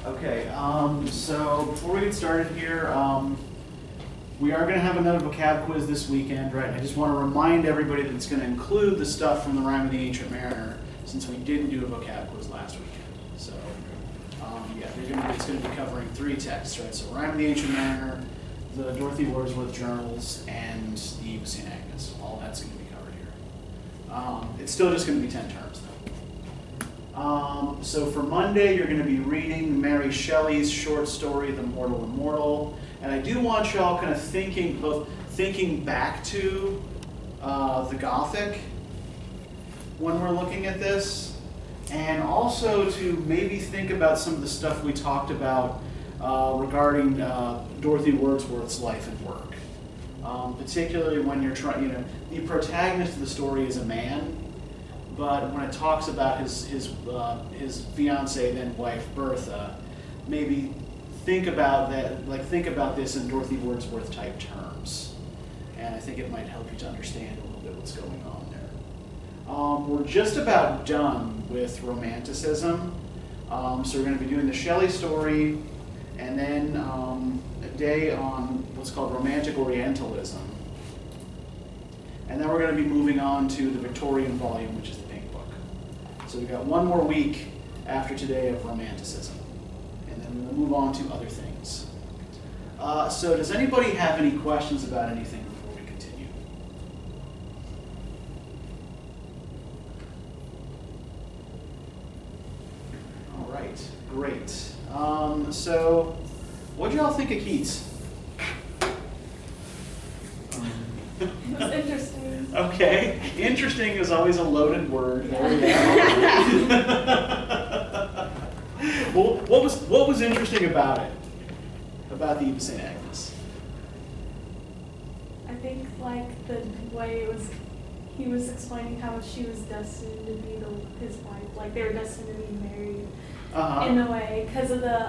Okay, so before we get started here, we are going to have another vocab quiz this weekend, right? I just want to remind everybody that it's going to include the stuff from the Rime of the Ancient Mariner, since we didn't do a vocab quiz last weekend. So, yeah, it's going to be covering 3 texts, right? So Rime of the Ancient Mariner, the Dorothy Wordsworth Journals, and the Eve of St. Agnes. All that's going to be covered here. It's still just going to be 10 terms, though. So for Monday, you're going to be reading Mary Shelley's short story, The Mortal Immortal. And I do want y'all kind of thinking back to the Gothic when we're looking at this, and also to maybe think about some of the stuff we talked about regarding Dorothy Wordsworth's life and work. Particularly when you're trying, the protagonist of the story is a man, but when it talks about his fiancée, then wife, Bertha, maybe think about that, think about this in Dorothy Wordsworth type terms. And I think it might help you to understand a little bit what's going on there. We're just about done with Romanticism. So we're going to be doing the Shelley story, and then a day on what's called Romantic Orientalism. And then we're going to be moving on to the Victorian volume, which is the Pink Book. So we've got one more week after today of Romanticism. And then we'll move on to other things. So does anybody have any questions about anything before we continue? All right, great. So what do y'all think of Keats? It was interesting. Okay, interesting is always a loaded word. There we go. Well, what was interesting about it? About the Eve of St. Agnes? I think the way he was explaining how she was destined to be his wife. They were destined to be married in a way because of the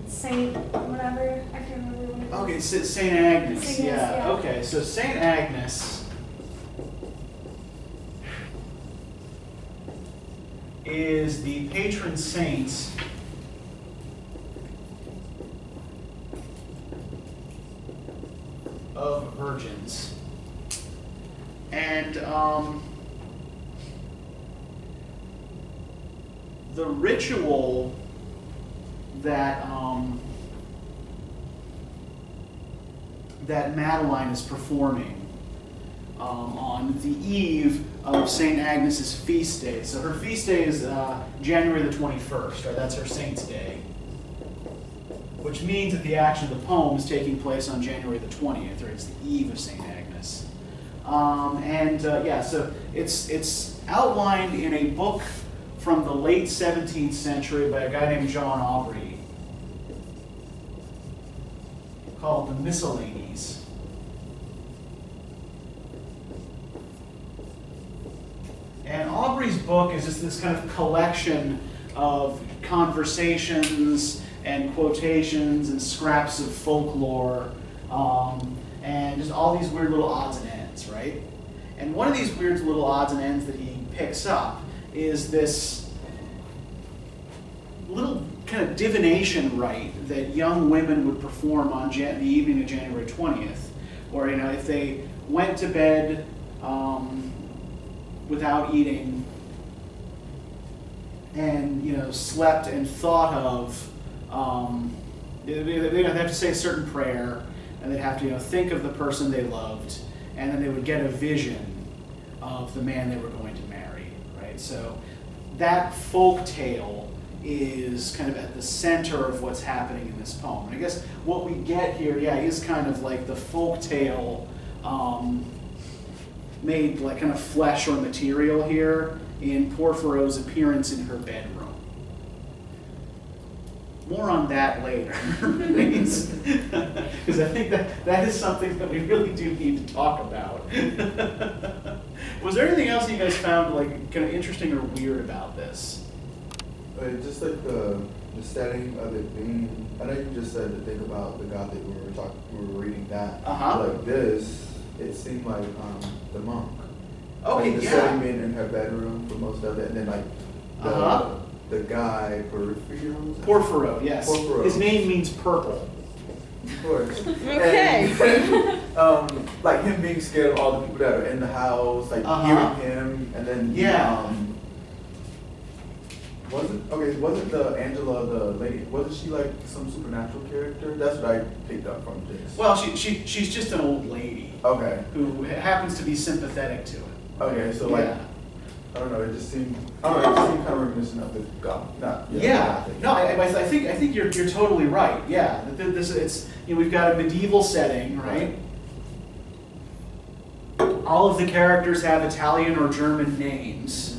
Saint whatever. I can't remember what it was. Okay, St. Agnes. St. Agnes, yeah. Okay, so St. Agnes is the patron saint of virgins. And the ritual that that Madeline is performing on the eve of St. Agnes's feast day. So her feast day is January the 21st, right? That's her saint's day. Which means that the action of the poem is taking place on January the 20th, or it's the eve of St. Agnes. So it's outlined in a book from the late 17th century by a guy named John Aubrey called the Miscellanies. And Aubrey's book is just this kind of collection of conversations and quotations and scraps of folklore and just all these weird little odds and ends, right? And one of these weird little odds and ends that he picks up is this little kind of divination rite that young women would perform on the evening of January 20th, where if they went to bed without eating and slept and thought of they'd have to say a certain prayer, and they'd have to think of the person they loved, and then they would get a vision of the man they were going to marry, right? So that folk tale is kind of at the center of what's happening in this poem. And I guess what we get here, is kind of like the folk tale made like kind of flesh or material here in Porphyro's appearance in her bedroom. More on that later, please. Because I think that is something that we really do need to talk about. Was there anything else you guys found kind of interesting or weird about this? Just the setting of it being, I know you just said to think about the Gothic when we were reading that. Like this, it seemed like the monk. Okay, the yeah. setting being in her bedroom for most of it, and then the guy Porfirio. Porphyro, yes. Porphyro. His name means purple. Of course. Okay. And, like him being scared of all the people that are in the house, like hearing him, and then wasn't the Angela the lady? Wasn't she like some supernatural character? That's what I picked up from this. Well, she's just an old lady. Okay. Who happens to be sympathetic to it. Okay, so like, I don't know. It just seemed kind of reminiscent of the God. I think you're totally right. Yeah, it's we've got a medieval setting, right? All of the characters have Italian or German names.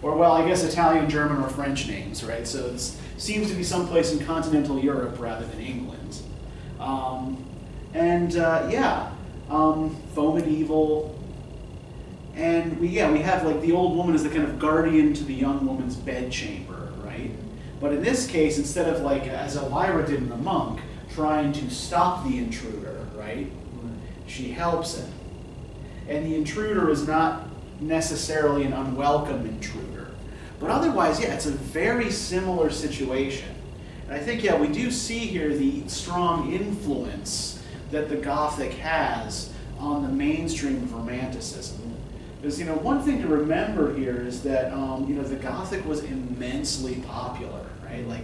Or well, I guess Italian, German, or French names, right? So this seems to be someplace in continental Europe rather than England. Faux medieval. And we have like the old woman as the kind of guardian to the young woman's bedchamber, right? But in this case, instead of like, as Elvira did in The Monk, trying to stop the intruder, right? She helps him. And the intruder is not necessarily an unwelcome intruder. But otherwise, it's a very similar situation. And I think, we do see here the strong influence that the Gothic has on the mainstream of Romanticism. Because, one thing to remember here is that, the Gothic was immensely popular, right? Like,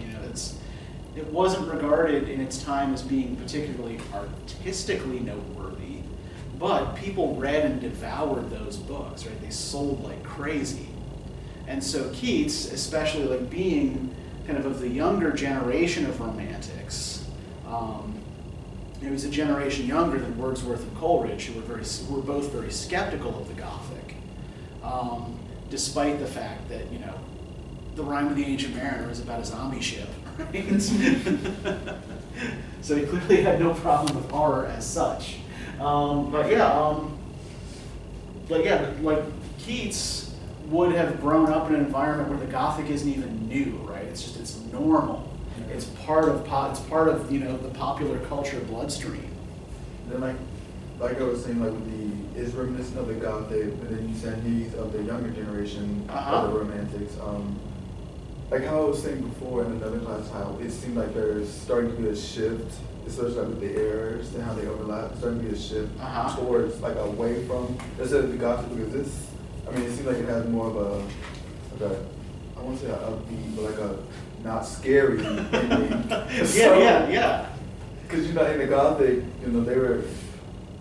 it wasn't regarded in its time as being particularly artistically noteworthy, but people read and devoured those books, right? They sold like crazy. And so Keats, especially like being kind of the younger generation of Romantics, he was a generation younger than Wordsworth and Coleridge, who were both very skeptical of the Gothic, despite the fact that, the Rime of the Ancient Mariner is about a zombie ship, right? So he clearly had no problem with horror as such. Like Keats would have grown up in an environment where the Gothic isn't even new, right? It's normal. Yeah. It's part of the popular culture bloodstream. And then like I was saying, like with is reminiscent of the Gothic, but then you said he's of the younger generation of the Romantics. Like how I was saying before in another class, how it seemed like there's starting to be a shift, especially like with the eras and how they overlap. There's starting to be a shift towards like away from instead of the Gothic, because it seems like it has more of a I won't say an upbeat, but like a not scary ending. Yeah. Because in the Gothic, they were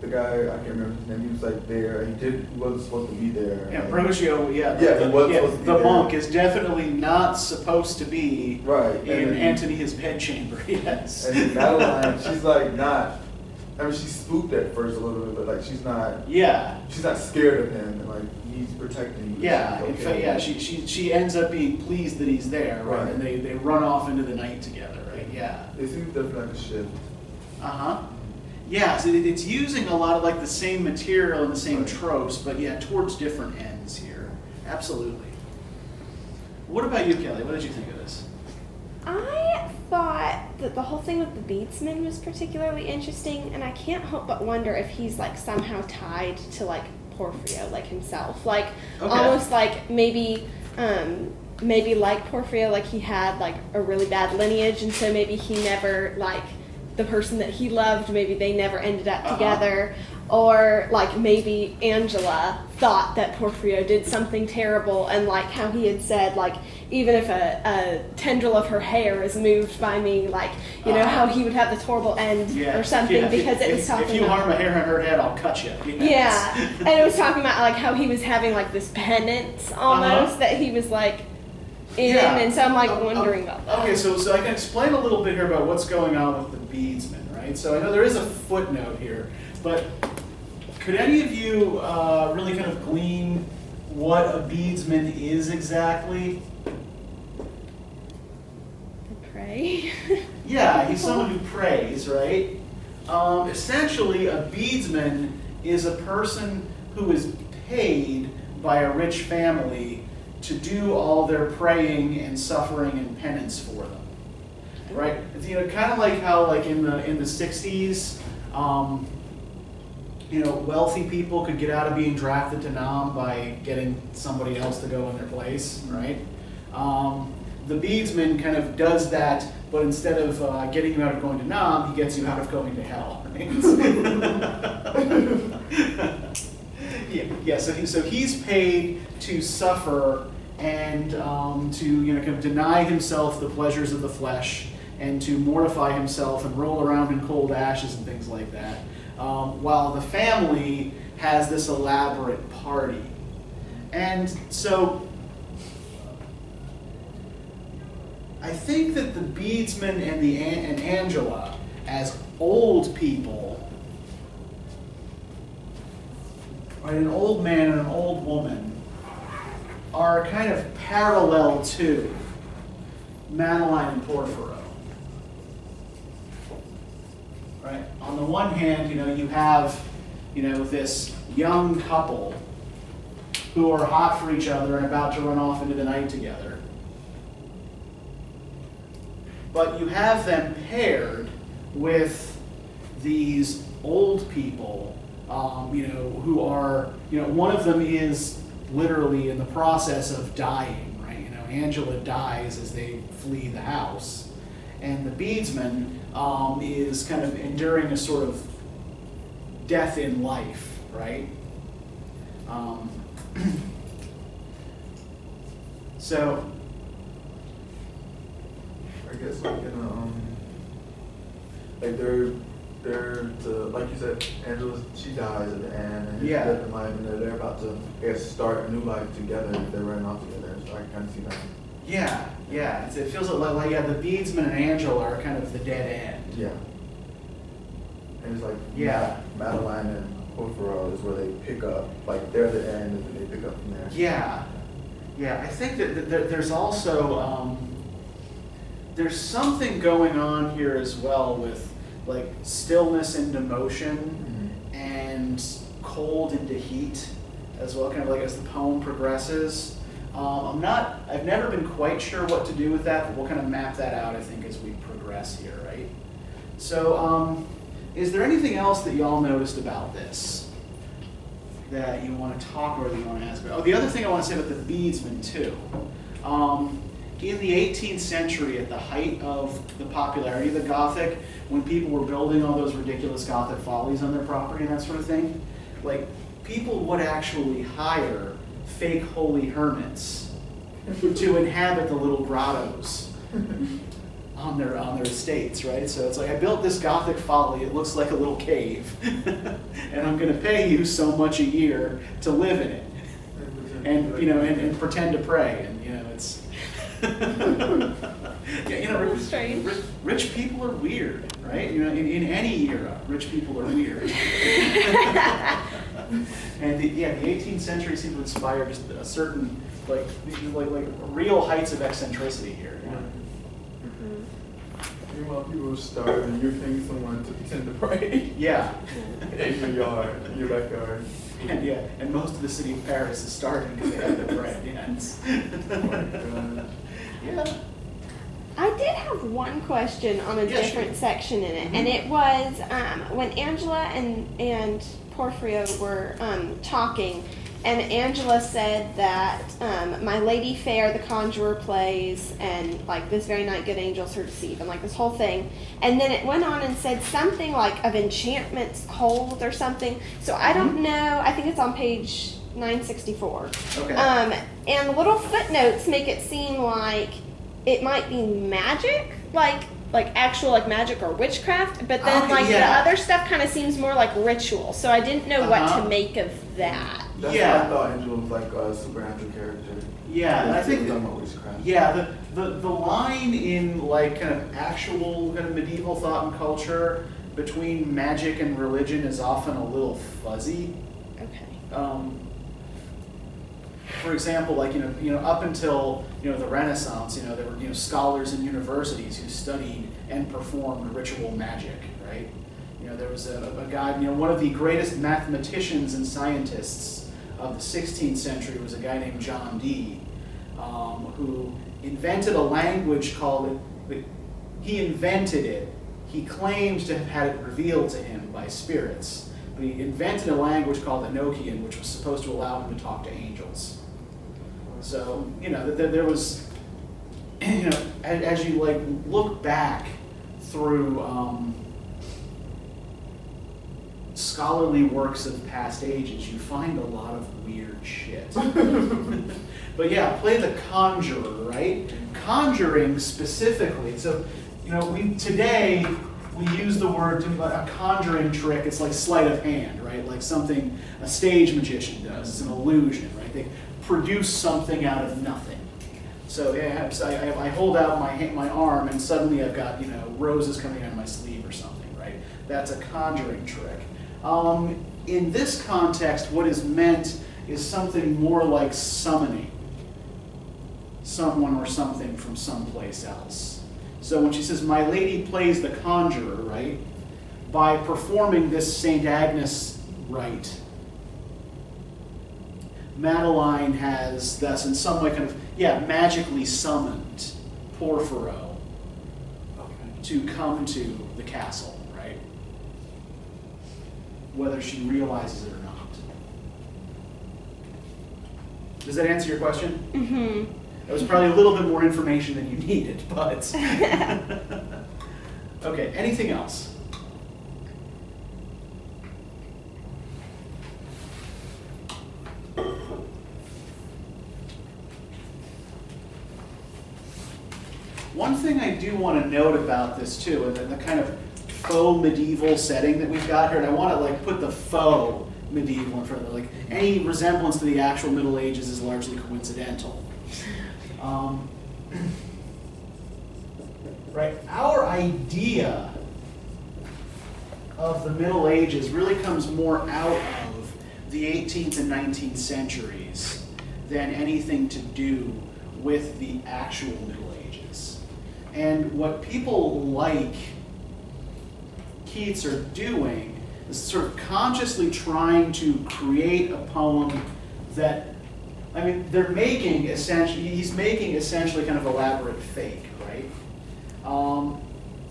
the guy, I can't remember his name. He was like there. He wasn't supposed to be there. Yeah, Brogio. He wasn't supposed to be the there. monk is definitely not supposed to be in Antony his bedchamber. Yes. And Madeline, she's like not. she's spooked at first a little bit, but like she's not. Yeah. She's not scared of him, and like he's protecting. Yeah. Okay. In fact, she ends up being pleased that he's there, right? And they run off into the night together, right? Yeah. It seems definitely like a shift. Yeah, so it's using a lot of like the same material and the same tropes, but towards different ends here. Absolutely. What about you, Kelly? What did you think of this? I thought that the whole thing with the beadsman was particularly interesting, and I can't help but wonder if he's like somehow tied to like Porphyro, like himself, like almost like maybe like Porphyro, like he had like a really bad lineage, and so maybe he never like. The person that he loved, maybe they never ended up together, or like maybe Angela thought that Porphyro did something terrible, and like how he had said, like even if a tendril of her hair is moved by me, like you know how he would have this horrible end or something because it was talking about. If you harm a hair on her head, I'll cut you. Yeah, and it was talking about like how he was having like this penance almost that he was like. And so I'm like wondering about that. Okay, so I can explain a little bit here about what's going on with the beadsman, right? So I know there is a footnote here, but could any of you really kind of glean what a beadsman is exactly? Pray. Yeah, he's someone who prays, right? Essentially, a beadsman is a person who is paid by a rich family to do all their praying and suffering and penance for them, right? It's, kind of like how, like in the 60s, wealthy people could get out of being drafted to Nam by getting somebody else to go in their place, right? The beadsman kind of does that, but instead of getting you out of going to Nam, he gets you out of going to hell. Right? So he's paid to suffer and to kind of deny himself the pleasures of the flesh and to mortify himself and roll around in cold ashes and things like that, while the family has this elaborate party. And so I think that the beadsman and Angela, as old people, right, an old man and an old woman, are kind of parallel to Madeline and Porphyro. Right? On the one hand, you have, this young couple who are hot for each other and about to run off into the night together. But you have them paired with these old people, who are, one of them is literally in the process of dying, right? Angela dies as they flee the house. And the beadsman is kind of enduring a sort of death in life, right? So I guess like they're like you said, Angela, she dies at the end, and he's dead in life, and they're about to, I guess, start a new life together. They're running off together, so I kind of see that. Yeah. It feels like the beadsman and Angela are kind of the dead end. Yeah. And it's like Madeline and Porphyro is where they pick up, like they're the end, and then they pick up from there. Yeah. I think that there's also there's something going on here as well with like stillness into motion and cold into heat as well, kind of like as the poem progresses. I've never been quite sure what to do with that, but we'll kind of map that out, I think, as we progress here, right? So, is there anything else that y'all noticed about this that you want to talk or that you want to ask about? Oh, the other thing I want to say about the beadsman, too. In the 18th century, at the height of the popularity of the Gothic, when people were building all those ridiculous Gothic follies on their property and that sort of thing, like, people would actually hire fake holy hermits to inhabit the little grottos on their estates, right? So it's like, I built this Gothic folly, it looks like a little cave, and I'm going to pay you so much a year to live in it, and and pretend to pray, and it's rich people are weird, right? In any era, rich people are weird. And the 18th century seemed to inspire just a certain like real heights of eccentricity here. Meanwhile, people starve and you're paying someone to pretend to pray. Yeah. In your yard, in your backyard. And most of the city of Paris is starving because they have no bread. Oh my God. Yeah. I did have one question on a different section in it, and it was when Angela and Porphyro were talking, and Angela said that my lady fair the conjurer plays, and like this very night good angels her deceive, and like this whole thing, and then it went on and said something like of enchantments hold or something. So I don't know. I think it's on page 964. Okay. And the little footnotes make it seem like it might be magic, like actual like magic or witchcraft, but then the other stuff kind of seems more like ritual. So I didn't know what to make of that. That's why I thought Angela was like a supernatural character. Yeah, and I think witchcraft. The line in like kind of actual kind of medieval thought and culture between magic and religion is often a little fuzzy. Okay. For example, like up until the Renaissance, there were scholars in universities who studied and performed ritual magic, right? There was a guy, one of the greatest mathematicians and scientists of the 16th century was a guy named John Dee, who invented a language called it. He invented it. He claims to have had it revealed to him by spirits, But he invented a language called Enochian, which was supposed to allow him to talk to angels. So, there was, as you like look back through scholarly works of past ages, you find a lot of weird shit. But yeah, play the conjurer, right? Conjuring specifically. So, today we use the word a conjuring trick. It's like sleight of hand, right? Like something a stage magician does. It's an illusion, right? They produce something out of nothing. So yeah, I hold out my arm and suddenly I've got roses coming out of my sleeve or something, right? That's a conjuring trick. In this context, what is meant is something more like summoning someone or something from someplace else. So when she says, "My lady plays the conjurer," right? By performing this St. Agnes rite, Madeline has thus in some way magically summoned Porphyro to come to the castle, right? Whether she realizes it or not. Does that answer your question? Mm-hmm. That was probably a little bit more information than you needed, but... Okay, anything else? One thing I do want to note about this too, and the kind of faux medieval setting that we've got here, and I want to put the faux medieval in front of it. Any resemblance to the actual Middle Ages is largely coincidental. Right, our idea of the Middle Ages really comes more out of the 18th and 19th centuries than anything to do with the actual Middle Ages. And what people like Keats are doing is sort of consciously trying to create a poem that, he's making essentially kind of elaborate fake, right?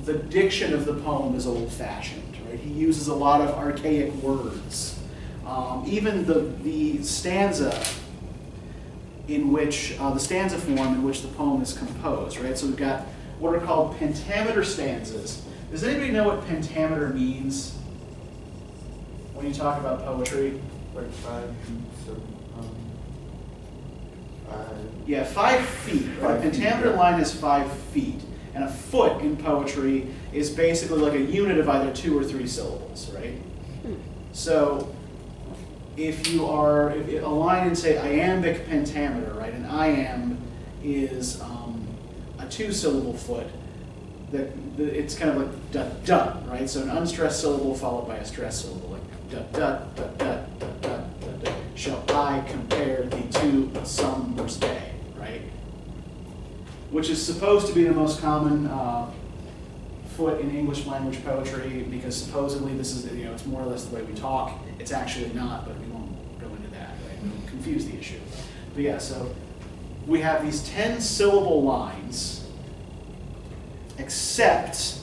The diction of the poem is old-fashioned, right? He uses a lot of archaic words. Even the stanza in which, the stanza form in which the poem is composed, right? So we've got what are called pentameter stanzas. Does anybody know what pentameter means when you talk about poetry? Like 5 feet, so, 5. Yeah, 5 feet. Right? Pentameter line is 5 feet. And a foot in poetry is basically like a unit of either 2 or 3 syllables, right? So if a line in, say, iambic pentameter, right? An iamb is a 2-syllable foot. It's kind of like da-da, right? So an unstressed syllable followed by a stressed syllable, like da-da-da-da-da-da-da-da. Shall I compare thee to a summer's day, right? Which is supposed to be the most common foot in English language poetry because supposedly this is, it's more or less the way we talk. It's actually not, but we won't go into that, right? We won't confuse the issue. But yeah, so we have these 10-syllable lines, except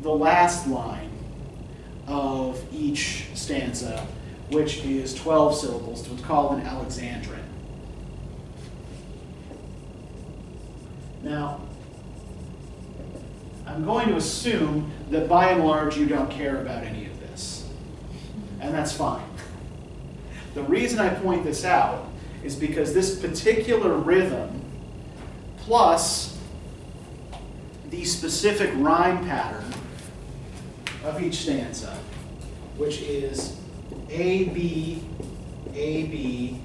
the last line of each stanza, which is 12 syllables, to what's called an Alexandrine. Now, I'm going to assume that by and large you don't care about any of this, and that's fine. The reason I point this out is because this particular rhythm, plus the specific rhyme pattern of each stanza, which is A, B, A, B,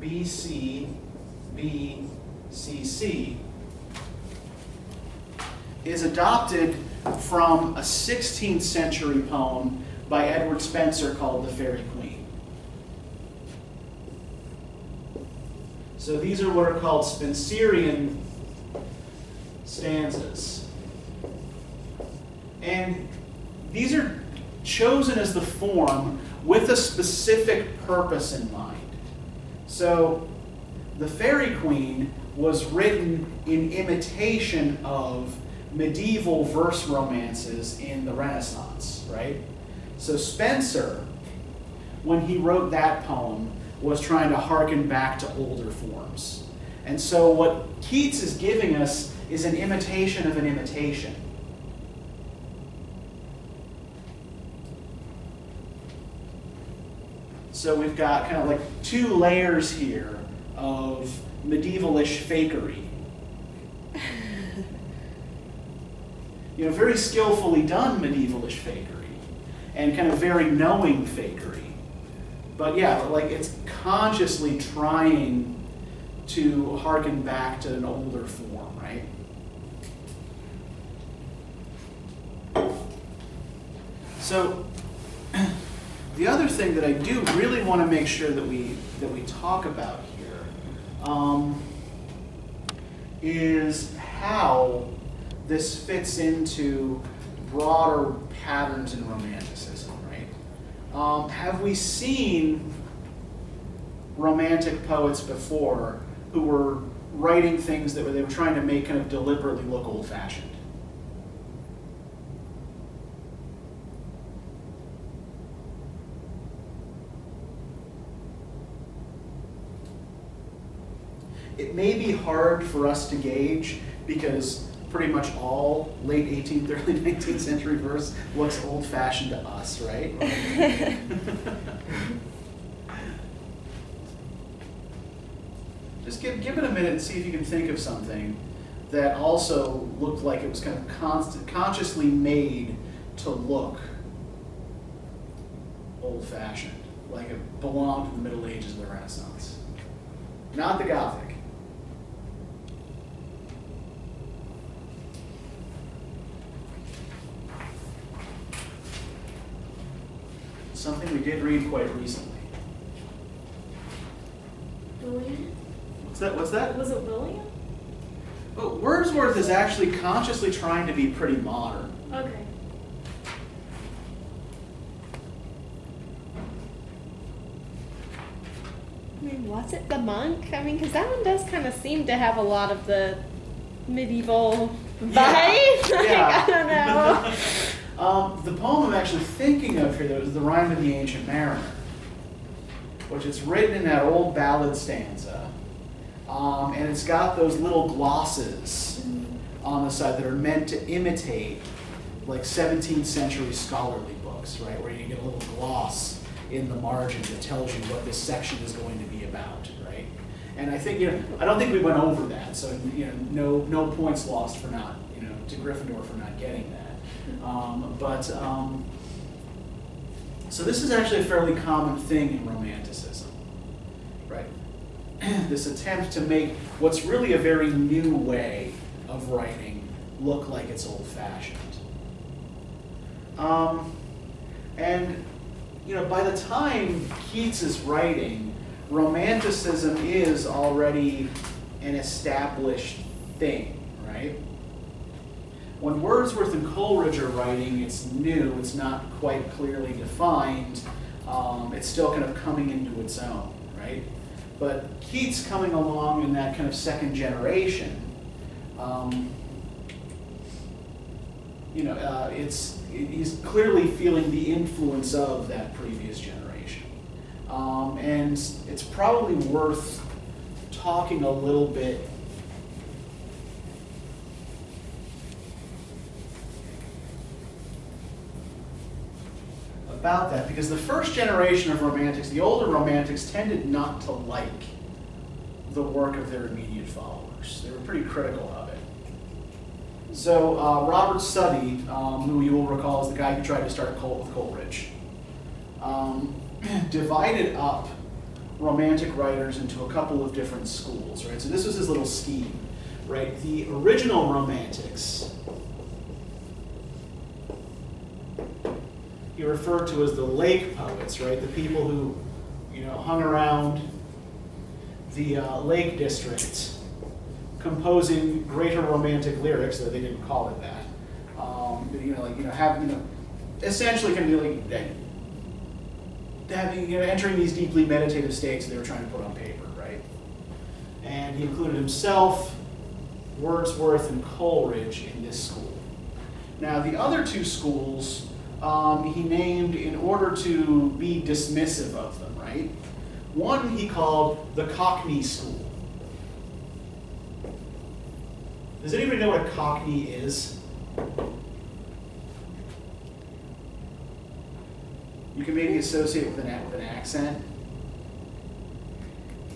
B, C, B, C, C, is adopted from a 16th century poem by Edward Spenser called The Faerie Queene. So these are what are called Spenserian stanzas. And these are chosen as the form with a specific purpose in mind. So the Faerie Queene was written in imitation of medieval verse romances in the Renaissance, right? So Spenser, when he wrote that poem, was trying to hearken back to older forms. And so what Keats is giving us is an imitation of an imitation. So we've got kind of like two layers here of medievalish fakery. You know, very skillfully done medievalish fakery, and kind of very knowing fakery. But yeah, like it's consciously trying to hearken back to an older form, right? So the other thing that I do really want to make sure that we talk about here is how this fits into broader patterns in Romanticism, right? Have we seen Romantic poets before who were writing things that they were trying to make kind of deliberately look old-fashioned? It may be hard for us to gauge because pretty much all late 18th, early 19th century verse looks old-fashioned to us, right? Just give it a minute and see if you can think of something that also looked like it was kind of consciously made to look old-fashioned, like it belonged to the Middle Ages and the Renaissance. Not the Gothic. Something we did read quite recently. William? What's that? Was it William? Oh, Wordsworth is actually consciously trying to be pretty modern. Okay. I mean, was it the monk? I mean, because that one does kind of seem to have a lot of the medieval vibe. Yeah. I don't know. The poem I'm actually thinking of here, though, is the Rime of the Ancient Mariner, which is written in that old ballad stanza. And it's got those little glosses on the side that are meant to imitate like 17th century scholarly books, right? Where you get a little gloss in the margin that tells you what this section is going to be about, right? And I think, I don't think we went over that, so, no points lost for not, to Gryffindor for not getting that. So this is actually a fairly common thing in Romanticism, right? This attempt to make what's really a very new way of writing look like it's old-fashioned. And by the time Keats is writing, Romanticism is already an established thing, right? When Wordsworth and Coleridge are writing, it's new, it's not quite clearly defined, it's still kind of coming into its own, right? But Keats coming along in that kind of second generation, he's clearly feeling the influence of that previous generation. And it's probably worth talking a little bit about that, because the first generation of Romantics, the older Romantics, tended not to like the work of their immediate followers. They were pretty critical of it. So Robert Southey, who you will recall is the guy who tried to start a cult with Coleridge, divided up Romantic writers into a couple of different schools, right? So this was his little scheme, right? The original Romantics he referred to as the lake poets, right? The people who, hung around the Lake District, composing greater romantic lyrics, though they didn't call it that. Essentially kind of like having, entering these deeply meditative states they were trying to put on paper, right? And he included himself, Wordsworth and Coleridge in this school. Now, the other two schools he named in order to be dismissive of them, right? One he called the Cockney School. Does anybody know what a Cockney is? You can maybe associate with an accent.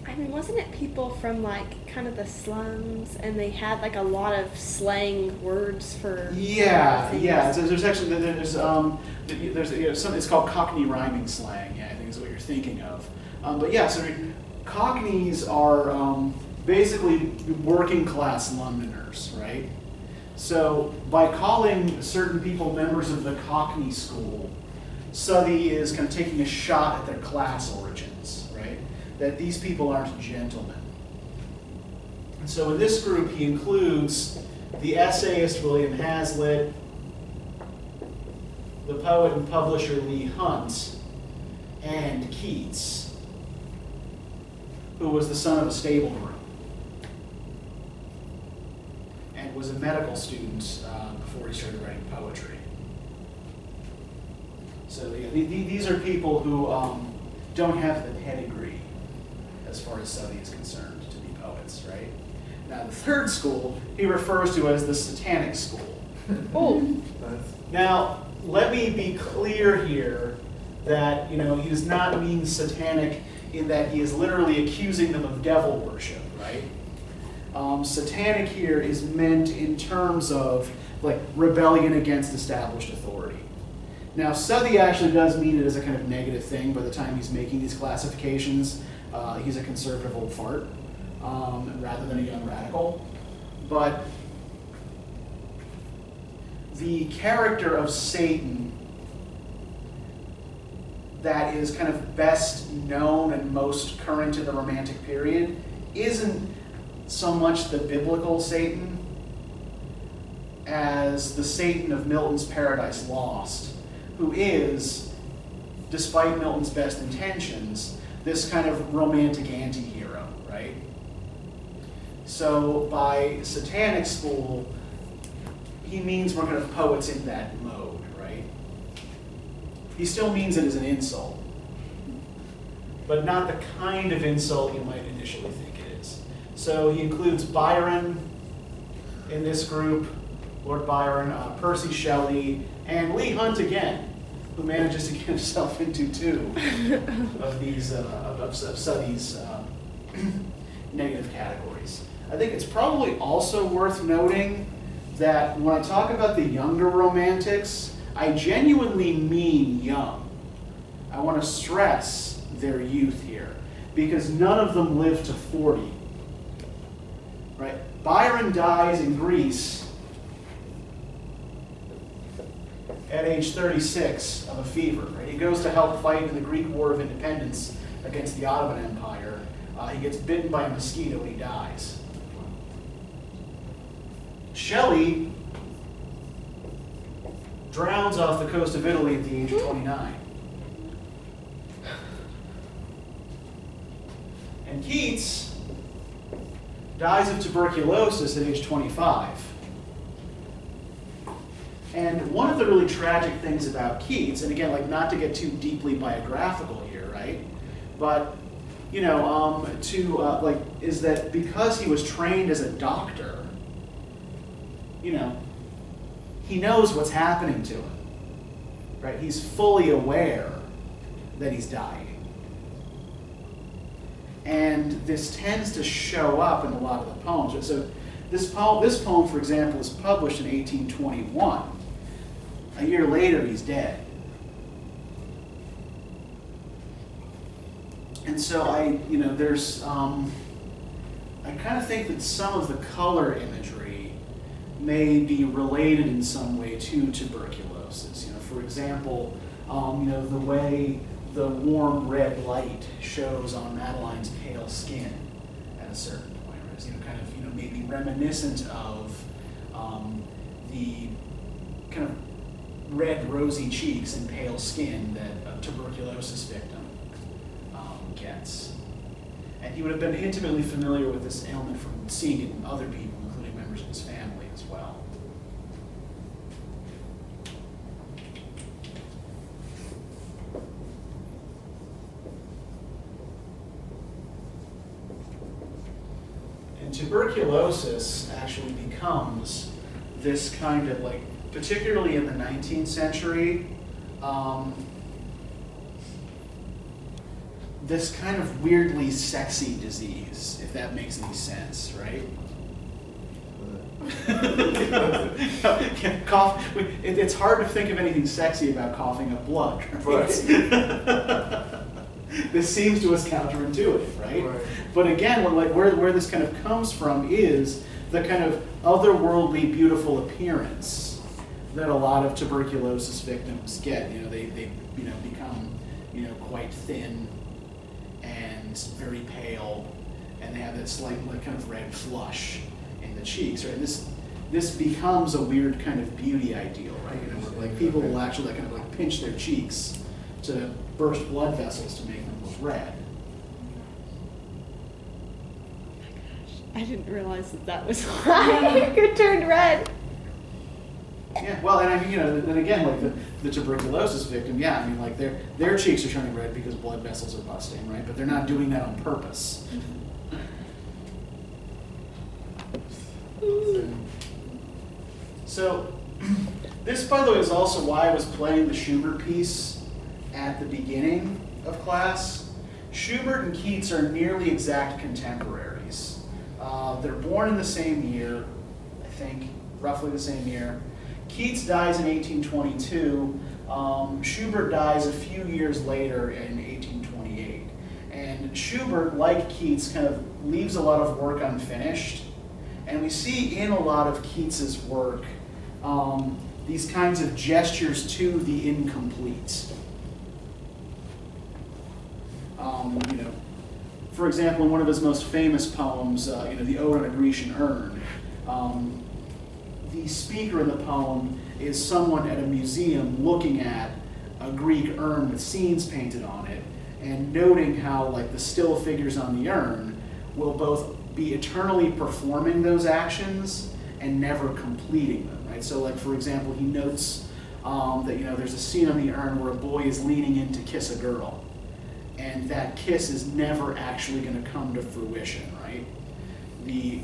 I mean, wasn't it people from like kind of the slums, and they had like a lot of slang words for? Yeah. So there's actually it's called Cockney rhyming slang. Yeah, I think is what you're thinking of. But yeah, so Cockneys are basically working class Londoners, right? So by calling certain people members of the Cockney School, Southey is kind of taking a shot at their class origins, right? That these people aren't gentlemen. And so in this group, he includes the essayist William Hazlitt, the poet and publisher Leigh Hunt, and Keats, who was the son of a stable groom and was a medical student before he started writing poetry. So yeah, these are people who don't have the pedigree, as far as Southey is concerned, to be poets, right? Now the third school he refers to as the Satanic School. Oh. Now let me be clear here that he does not mean satanic in that he is literally accusing them of devil worship, right? Satanic here is meant in terms of like rebellion against established authority. Now, Southey actually does mean it as a kind of negative thing by the time he's making these classifications. He's a conservative old fart rather than a young radical. But the character of Satan that is kind of best known and most current in the Romantic period isn't so much the biblical Satan as the Satan of Milton's Paradise Lost, who is, despite Milton's best intentions, this kind of romantic anti-hero, right? So by Satanic School, he means we're kind of poets in that mode, right? He still means it as an insult, but not the kind of insult you might initially think it is. So he includes Byron in this group, Lord Byron, Percy Shelley, and Leigh Hunt again, who manages to get himself into two of these of Southey's negative categories. I think it's probably also worth noting that when I talk about the younger Romantics, I genuinely mean young. I want to stress their youth here, because none of them live to 40. Right? Byron dies in Greece at age 36 of a fever. Right? He goes to help fight in the Greek War of Independence against the Ottoman Empire. He gets bitten by a mosquito and he dies. Shelley drowns off the coast of Italy at the age of 29. And Keats dies of tuberculosis at age 25. And one of the really tragic things about Keats, and again, like not to get too deeply biographical here, right? But is that because he was trained as a doctor, he knows what's happening to him, right? He's fully aware that he's dying. And this tends to show up in a lot of the poems. So this poem, for example, was published in 1821. A year later, he's dead. And so I kind of think that some of the color imagery may be related in some way to tuberculosis. For example, the way the warm red light shows on Madeline's pale skin at a certain point, right? It's, maybe reminiscent of the kind of red, rosy cheeks and pale skin that a tuberculosis victim gets. And he would have been intimately familiar with this ailment from seeing it in other people, including members members of his family as well. And tuberculosis actually becomes this kind of like, particularly in the 19th century, this kind of weirdly sexy disease, if that makes any sense, right? Cough. It's hard to think of anything sexy about coughing up blood, right? This seems to us counterintuitive, right? But again, where this kind of comes from is the kind of otherworldly, beautiful appearance that a lot of tuberculosis victims get. They become quite thin and very pale, and they have that slight kind of red flush in the cheeks, right? This becomes a weird kind of beauty ideal, right? Where people will actually kind of pinch their cheeks to burst blood vessels to make them look red. I didn't realize that was why it could turn red. Yeah, well, and I mean, then again, the tuberculosis victim, yeah, I mean, their cheeks are turning red because blood vessels are busting, right? But they're not doing that on purpose. So, this, by the way, is also why I was playing the Schubert piece at the beginning of class. Schubert and Keats are nearly exact contemporaries. They're born in the same year, I think, roughly the same year. Keats dies in 1822. Schubert dies a few years later in 1828. And Schubert, like Keats, kind of leaves a lot of work unfinished. And we see in a lot of Keats's work these kinds of gestures to the incomplete. For example, in one of his most famous poems, the Ode on a Grecian Urn, the speaker in the poem is someone at a museum looking at a Greek urn with scenes painted on it and noting how the still figures on the urn will both be eternally performing those actions and never completing them, right? So for example, he notes that there's a scene on the urn where a boy is leaning in to kiss a girl, and that kiss is never actually going to come to fruition, right? The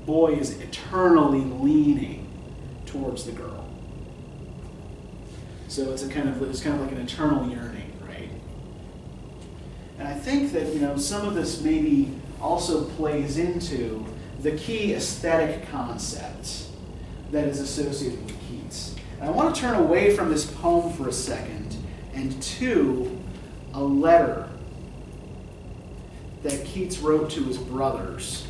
boy is eternally leaning towards the girl. So it's kind of like an eternal yearning, right? And I think that some of this maybe also plays into the key aesthetic concept that is associated with Keats. And I want to turn away from this poem for a second and to a letter that Keats wrote to his brothers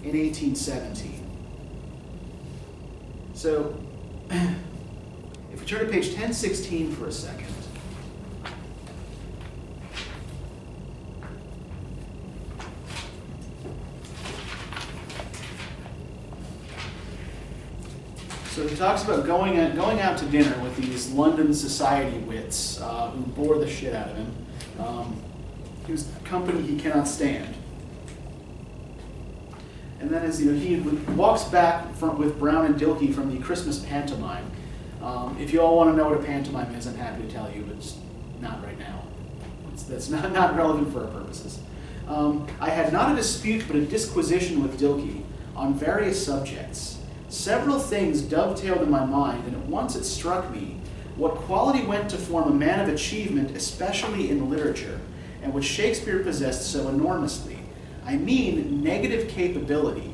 in 1817. So, if we turn to page 1016 for a second. So he talks about going out to dinner with these London society wits who bore the shit out of him, whose company he cannot stand. And then as he walks back with Brown and Dilkey from the Christmas pantomime. If you all want to know what a pantomime is, I'm happy to tell you, but it's not right now. That's not relevant for our purposes. I had not a dispute, but a disquisition with Dilkey on various subjects. Several things dovetailed in my mind, and at once it struck me what quality went to form a man of achievement, especially in literature, and which Shakespeare possessed so enormously. I mean negative capability.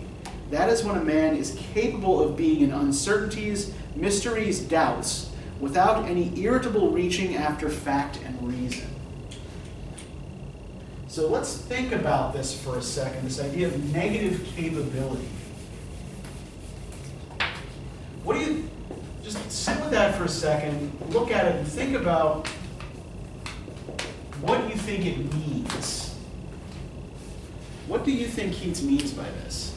That is when a man is capable of being in uncertainties, mysteries, doubts, without any irritable reaching after fact and reason. So let's think about this for a second, this idea of negative capability. Just sit with that for a second, look at it, and think about what you think it means. What do you think Keats means by this?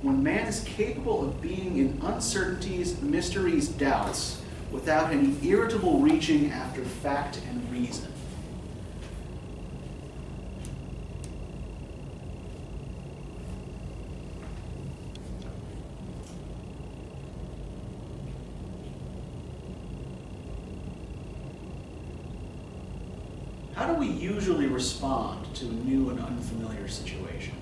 when man is capable of being in uncertainties, mysteries, doubts, without any irritable reaching after fact and reason. How do we usually respond to a new and unfamiliar situation?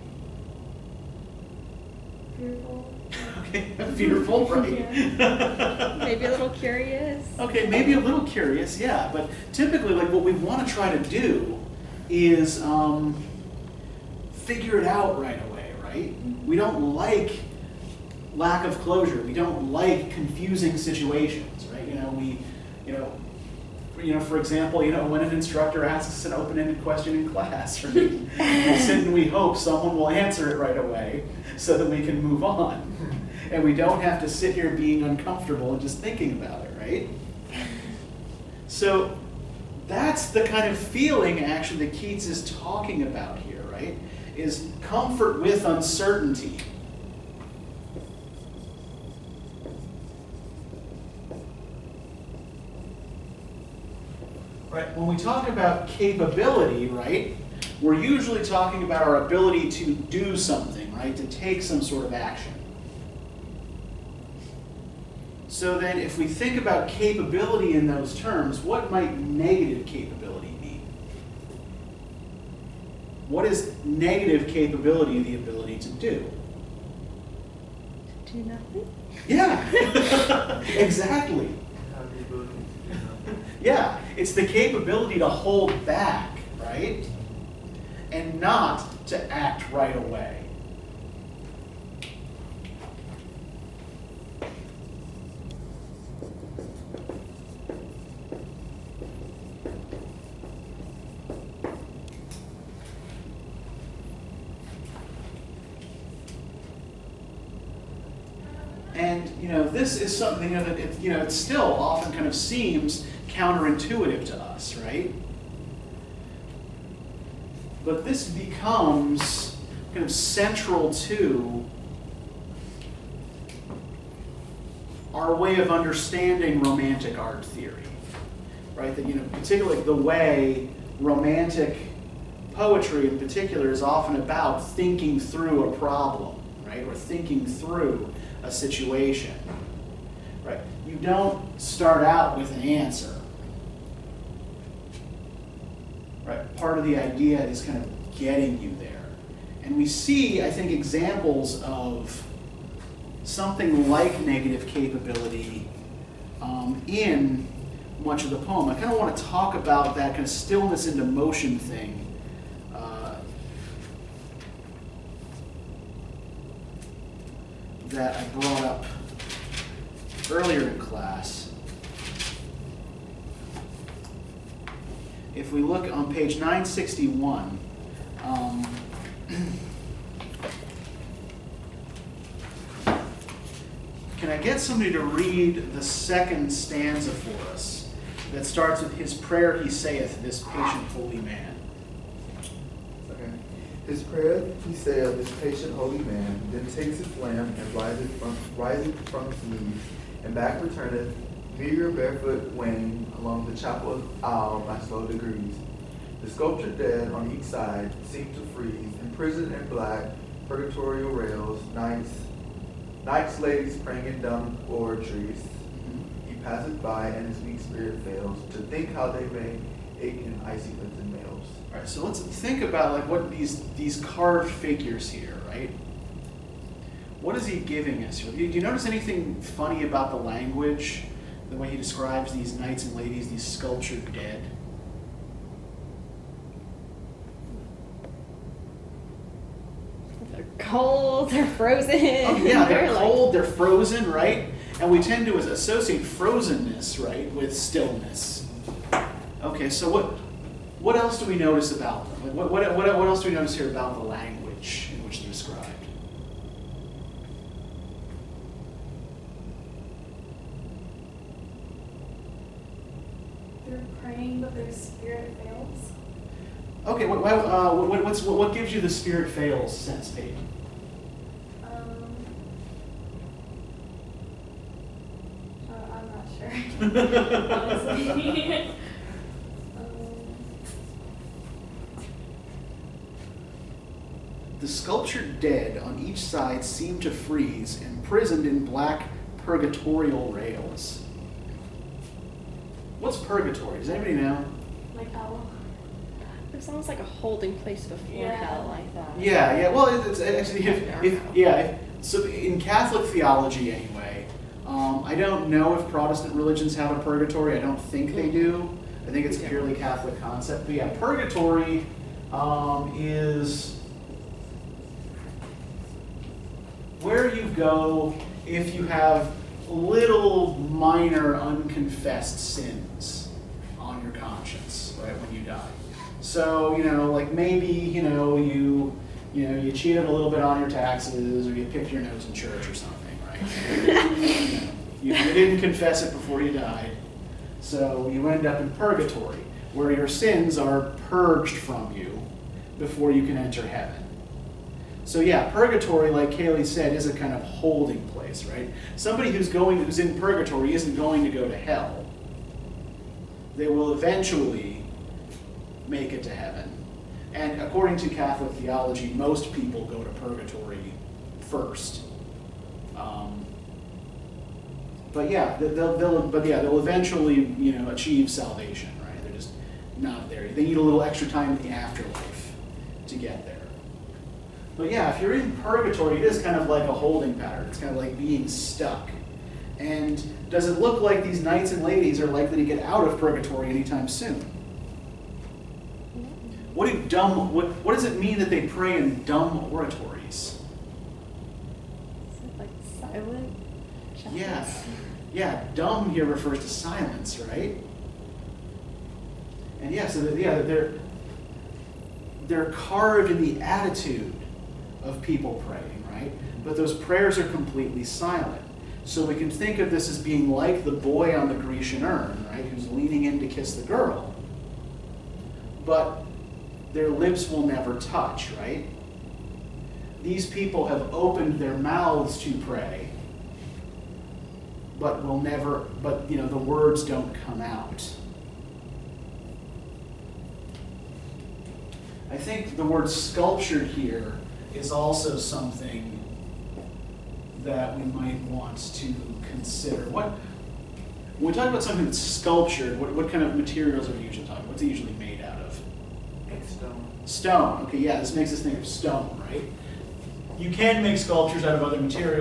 Fearful. Okay, fearful, right? Yeah. Maybe a little curious. Okay, maybe a little curious, yeah. But typically, like, what we want to try to do is figure it out right away, right? We don't like lack of closure. We don't like confusing situations, right? For example, when an instructor asks an open-ended question in class, right? We sit and we hope someone will answer it right away so that we can move on. And we don't have to sit here being uncomfortable and just thinking about it, right? So that's the kind of feeling, actually, that Keats is talking about here, right? Is comfort with uncertainty. Right, when we talk about capability, right, we're usually talking about our ability to do something, right, to take some sort of action. So then if we think about capability in those terms, what might negative capability mean? What is negative capability the ability to do? To do nothing? Yeah, exactly. Yeah, it's the capability to hold back, right? And not to act right away. And this is something that it still often kind of seems counterintuitive to us, right? But this becomes kind of central to our way of understanding romantic art theory, right? That particularly the way romantic poetry in particular is often about thinking through a problem, right? Or thinking through a situation, right? You don't start out with an answer, right? Part of the idea is kind of getting you there. And we see, I think, examples of something like negative capability in much of the poem. I kind of want to talk about that kind of stillness into motion thing that I brought up earlier in class. If we look on page 961, can I get somebody to read the second stanza for us that starts with "His prayer he saith, this patient holy man"? Okay. His prayer he saith, this patient holy man, then takes his lamb and riseth from his knees, and back returneth, meager barefoot waying along the chapel aisle by slow degrees. The sculptured dead on each side seem to freeze, imprisoned in black purgatorial rails, nights ladies praying in dumb oratories. He passeth by and his weak spirit fails to think how they may ache in icy lifted nails. All right, so let's think about like what these carved figures here, right? What is he giving us? Do you notice anything funny about the language, the way he describes these knights and ladies, these sculptured dead? They're cold, they're frozen. Oh yeah, they're cold, they're frozen, right? And we tend to associate frozenness, right, with stillness. Okay, so what else do we notice about them? What else do we notice here about the language in which they're described? They're praying, but their spirit fails. Okay, what gives you the spirit fails sense, Peyton? Honestly. The sculptured dead on each side seem to freeze, imprisoned in black purgatorial rails. What's purgatory? Does anybody know? Like hell. It sounds like a holding place before Yeah. hell, I thought. Yeah. Well, it's actually, so in Catholic theology anyway, I don't know if Protestant religions have a purgatory. I don't think they do. I think it's a purely Catholic concept. But yeah, purgatory is where you go if you have little minor unconfessed sins on your conscience, right, when you die. So, like maybe, you cheated a little bit on your taxes, or you picked your nose in church or something, right? You didn't confess it before you died. So you end up in purgatory, where your sins are purged from you before you can enter heaven. So yeah, purgatory, like Kaylee said, is a kind of holding place, right? Somebody who's in purgatory isn't going to go to hell. They will eventually make it to heaven. And according to Catholic theology, most people go to purgatory first. But they'll eventually, achieve salvation, right? They're just not there. They need a little extra time in the afterlife to get there. But yeah, if you're in purgatory, it is kind of like a holding pattern. It's kind of like being stuck. And does it look like these knights and ladies are likely to get out of purgatory anytime soon? What does it mean that they pray in dumb oratories? Is it like silent? Yeah. Yeah, dumb here refers to silence, right? And yeah, so they're carved in the attitude of people praying, right? But those prayers are completely silent. So we can think of this as being like the boy on the Grecian urn, right, who's leaning in to kiss the girl. But their lips will never touch, right? These people have opened their mouths to pray, but the words don't come out. I think the word sculptured here is also something that we might want to consider. When we talk about something that's sculptured, what kind of materials are we usually talking about? What's it usually made out of? Like stone. Stone. Okay, yeah, this makes us think of stone, right? You can make sculptures out of other materials.